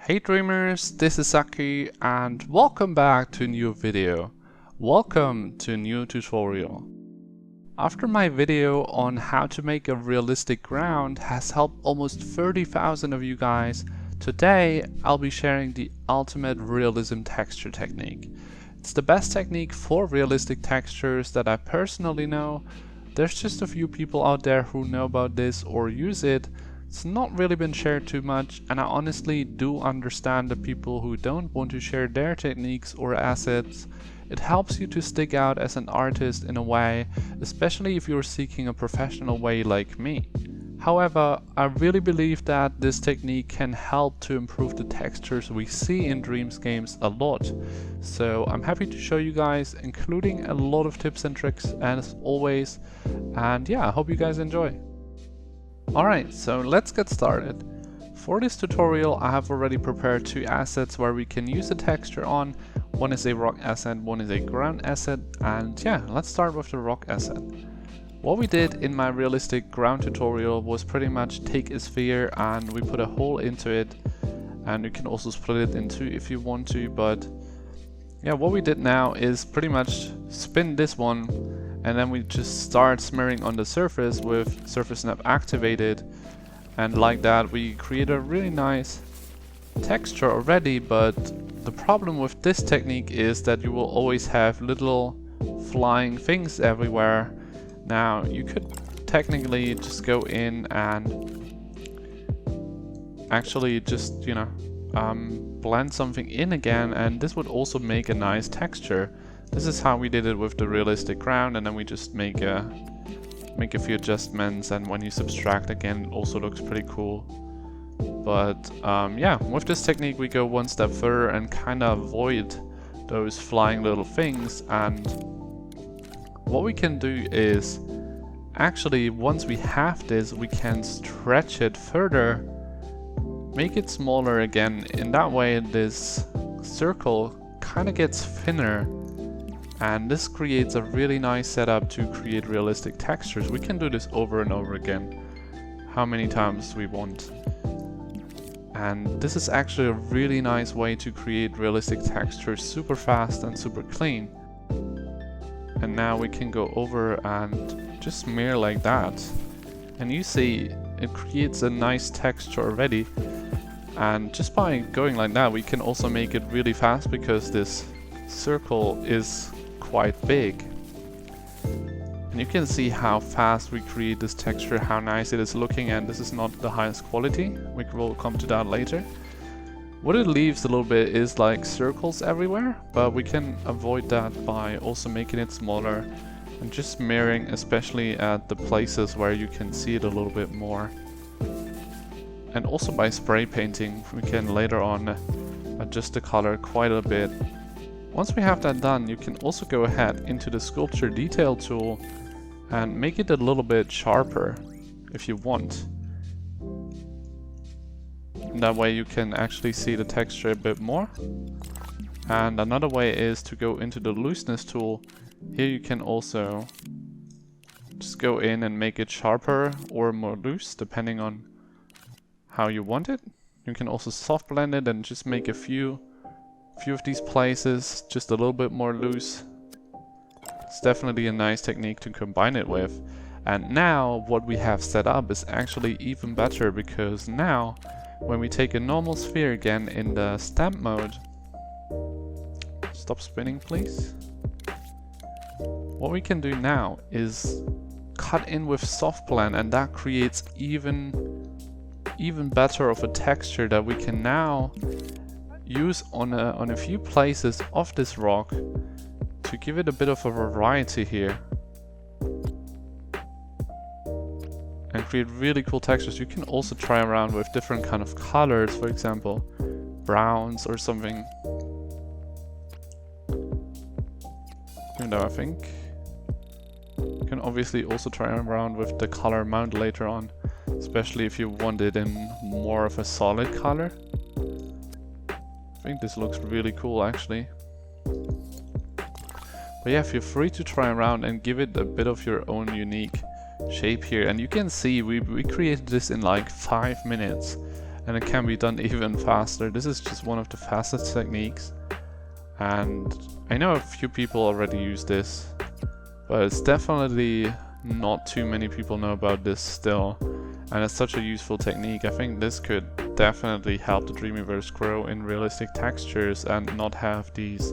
Hey dreamers, this is Saki and welcome back to a new video. Welcome to a new tutorial. After my video on how to make a realistic ground has helped almost 30,000 of you guys, today I'll be sharing the ultimate realism texture technique. It's the best technique for realistic textures that I personally know. There's just a few people out there who know about this or use it. It's not really been shared too much, and I honestly do understand the people who don't want to share their techniques or assets. It helps you to stick out as an artist in a way, especially if you're seeking a professional way like me. However, I really believe that this technique can help to improve the textures we see in Dreams games a lot. So I'm happy to show you guys, including a lot of tips and tricks as always. And yeah, I hope you guys enjoy. Alright, so let's get started. For this tutorial I have already prepared two assets where we can use the texture on. One is a rock asset, one is a ground asset, and yeah, let's start with the rock asset. What we did in my realistic ground tutorial was pretty much take a sphere and we put a hole into it, and you can also split it in two if you want to, but yeah, what we did now is pretty much spin this one and then we just start smearing on the surface with surface snap activated, and like that we create a really nice texture already. But the problem with this technique is that you will always have little flying things everywhere. Now you could technically just go in and actually just, blend something in again, and this would also make a nice texture. This is how we did it with the realistic ground, and then we just make a few adjustments, and when you subtract again it also looks pretty cool. But yeah, with this technique we go one step further and kind of avoid those flying little things, and what we can do is actually, once we have this, we can stretch it further, make it smaller again. In that way this circle kind of gets thinner, and this creates a really nice setup to create realistic textures. We can do this over and over again, how many times we want. And this is actually a really nice way to create realistic textures super fast and super clean. And now we can go over and just smear like that. And you see it creates a nice texture already. And just by going like that we can also make it really fast because this circle is quite big. And you can see how fast we create this texture, how nice it is looking, and this is not the highest quality. We will come to that later. What it leaves a little bit is like circles everywhere, but we can avoid that by also making it smaller and just mirroring, especially at the places where you can see it a little bit more. And also by spray painting we can later on adjust the color quite a bit. Once we have that done, you can also go ahead into the sculpture detail tool and make it a little bit sharper if you want. And that way you can actually see the texture a bit more. And another way is to go into the looseness tool. Here you can also just go in and make it sharper or more loose depending on how you want it. You can also soft blend it and just make a few of these places just a little bit more loose. It's definitely a nice technique to combine it with. And now what we have set up is actually even better, because now when we take a normal sphere again in the stamp mode, stop spinning please. What we can do now is cut in with soft blend, and that creates even better of a texture that we can now use on a few places of this rock to give it a bit of a variety here and create really cool textures. You can also try around with different kind of colors, for example browns or something. Even though I think you can obviously also try around with the color amount later on, especially if you want it in more of a solid color. I think this looks really cool actually. But yeah, feel free to try around and give it a bit of your own unique shape here. And you can see we created this in like 5 minutes. and it can be done even faster. This is just one of the fastest techniques, and I know a few people already use this, but it's definitely not too many people know about this still, and it's such a useful technique. I think this could definitely help the Dreamyverse grow in realistic textures and not have these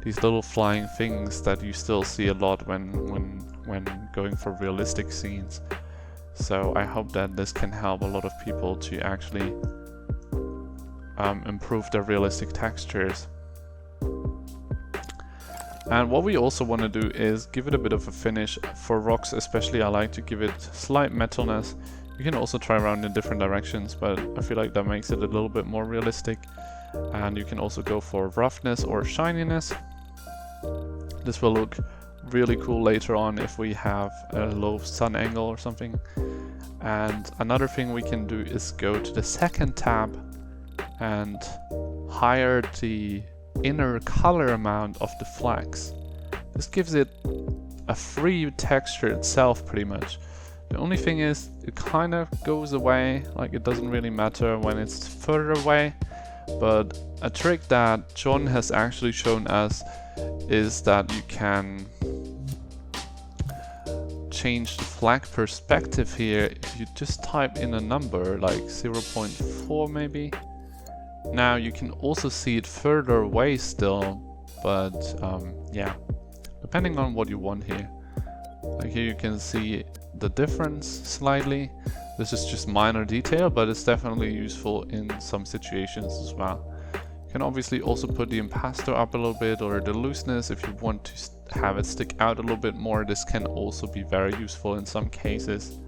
little flying things that you still see a lot when going for realistic scenes. So I hope that this can help a lot of people to actually improve their realistic textures. And what we also want to do is give it a bit of a finish. For rocks especially, I like to give it slight metalness. You can also try around in different directions, but I feel like that makes it a little bit more realistic. And you can also go for roughness or shininess. This will look really cool later on if we have a low sun angle or something. And another thing we can do is go to the second tab and higher the inner color amount of the flags. This gives it a free texture itself pretty much. The only thing is it kind of goes away, like it doesn't really matter when it's further away, but a trick that John has actually shown us is that you can change the flag perspective here if you just type in a number like 0.4 maybe. Now you can also see it further away still, but yeah, depending on what you want here. Like here you can see the difference slightly. This is just minor detail, but it's definitely useful in some situations as well. You can obviously also put the impasto up a little bit, or the looseness if you want to have it stick out a little bit more. This can also be very useful in some cases.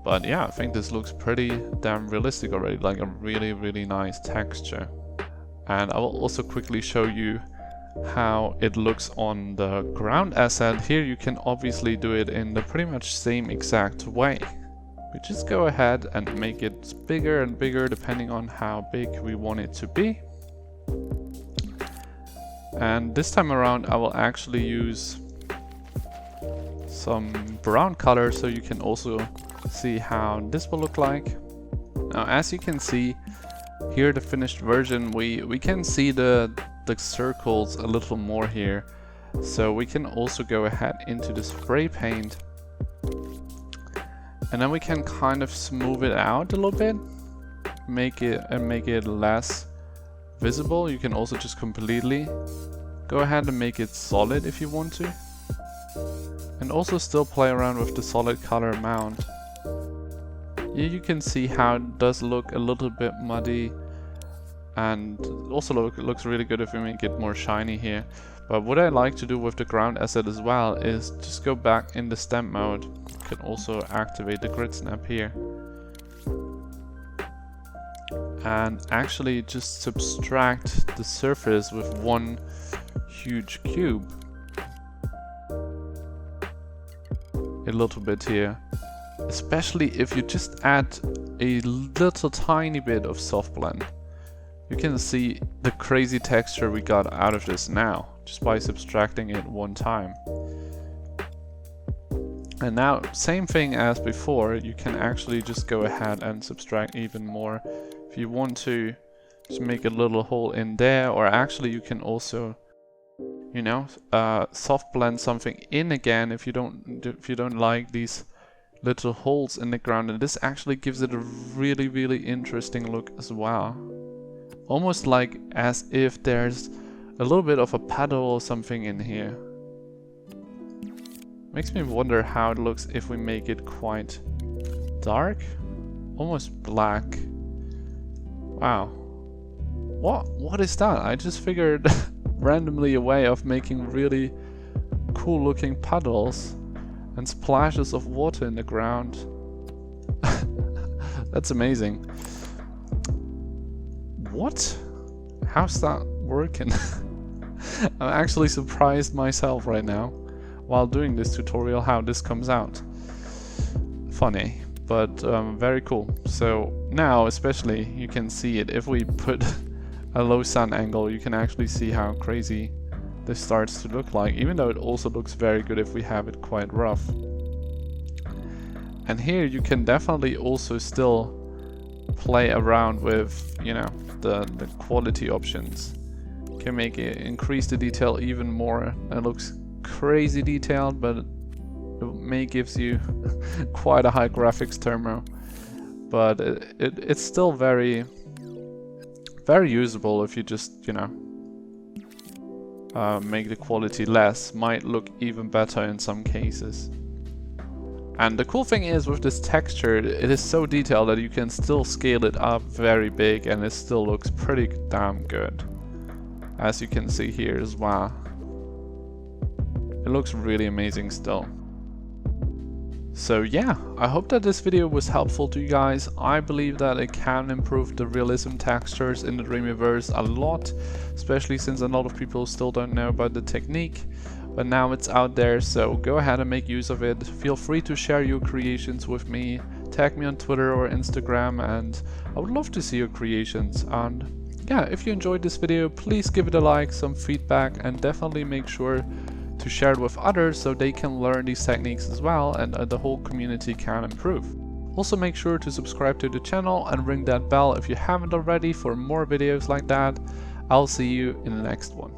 But yeah, I think this looks pretty damn realistic already, like a really, really nice texture. And I will also quickly show you how it looks on the ground asset. Here you can obviously do it in the pretty much same exact way. We just go ahead and make it bigger and bigger depending on how big we want it to be. And this time around I will actually use some brown color so you can also see how this will look like. Now as you can see here, the finished version, we can see the circles a little more here, so we can also go ahead into the spray paint and then we can kind of smooth it out a little bit, make it less visible. You can also just completely go ahead and make it solid if you want to, and also still play around with the solid color amount. Here you can see how it does look a little bit muddy, and also looks really good if we make it more shiny here. But what I like to do with the ground asset as well is just go back in the stamp mode. You can also activate the grid snap here and actually just subtract the surface with one huge cube a little bit here, especially if you just add a little tiny bit of soft blend. You can see the crazy texture we got out of this now, just by subtracting it one time. And now, same thing as before, you can actually just go ahead and subtract even more. If you want to just make a little hole in there, or actually you can also, you know, soft blend something in again if you don't like these little holes in the ground, and this actually gives it a really, really interesting look as well. Almost like as if there's a little bit of a paddle or something in here. Makes me wonder how it looks if we make it quite dark, almost black. Wow. What is that? I just figured randomly a way of making really cool looking puddles and splashes of water in the ground. That's amazing. What? How's that working? I'm actually surprised myself right now while doing this tutorial how this comes out. Funny, but very cool. So now especially you can see it. If we put a low sun angle, you can actually see how crazy this starts to look like, even though it also looks very good if we have it quite rough. And here you can definitely also still play around with, you know, the quality options. Can make it increase the detail even more. It looks crazy detailed, but it may gives you quite a high graphics terminal. But it's still very usable if you just, you know, make the quality less. Might look even better in some cases. And the cool thing is with this texture, it is so detailed that you can still scale it up very big and it still looks pretty damn good. As you can see here as well. It looks really amazing still. So yeah, I hope that this video was helpful to you guys. I believe that it can improve the realism textures in the Dreamweaverse a lot, especially since a lot of people still don't know about the technique. But now it's out there, so go ahead and make use of it. Feel free to share your creations with me. Tag me on Twitter or Instagram, and I would love to see your creations. And yeah, if you enjoyed this video, please give it a like, some feedback, and definitely make sure to share it with others so they can learn these techniques as well, and the whole community can improve. Also make sure to subscribe to the channel and ring that bell if you haven't already for more videos like that. I'll see you in the next one.